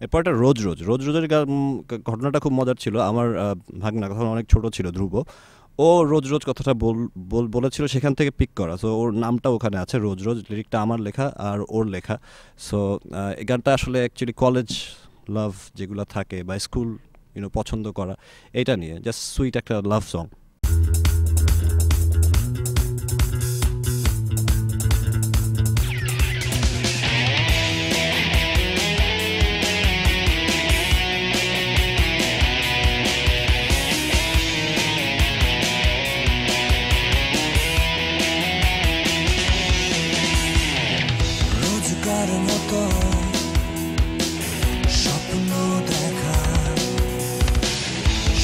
এরপর একটা রোজের ঘটনাটা খুব মজার ছিল। আমার ভাগনা তখন অনেক ছোট ছিল, ধ্রুব। ও রোজ কথাটা বলেছিল, সেখান থেকে পিক করা। সো ওর নামটা ওখানে আছে, রোজ। লিরিকটা আমার লেখা আর ওর লেখা। সো এই গানটা আসলে অ্যাকচুয়ালি কলেজ লাভ যেগুলো থাকে বা স্কুল পছন্দ করা, এটা নিয়ে জাস্ট সুইট একটা লাভ সং। রোজকার মতো স্বপ্ন দেখা,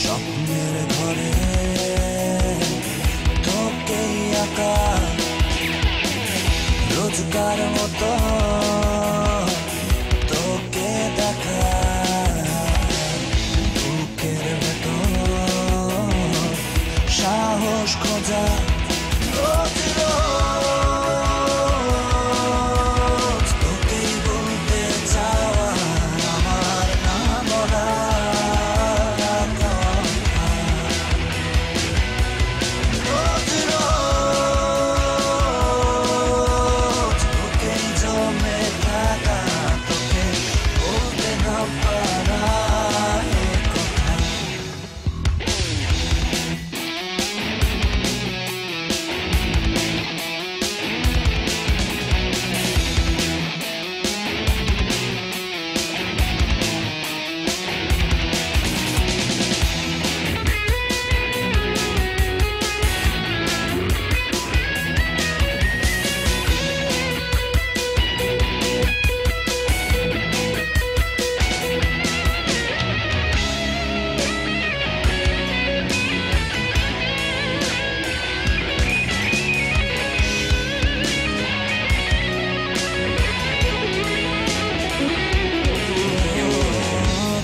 স্বপ্নের ঘরে তোকেই আঁকা, রোজকার মতো তোকে দেখা, বুকের ভেতর সাহস খোঁজা, রোজ রোজ তোকেই বলতে চাওয়া আমার না বলা কথা, রোজ রোজ তোকেই জমে থাকা, তোকে বলতে না পারা এ কথা।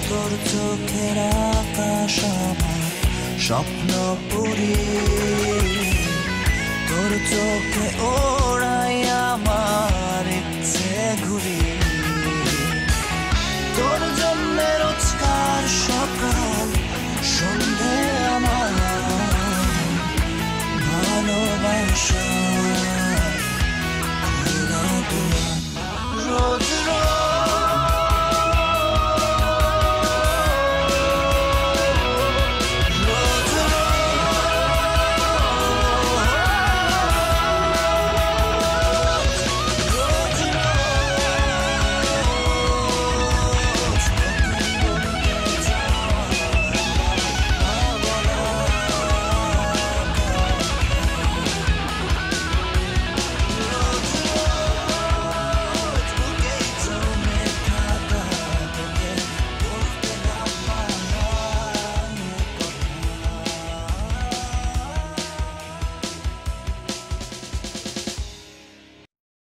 তোর চোখের আকাশ আমার স্বপ্ন পুরী, তোর চোখে ওড়াই আমার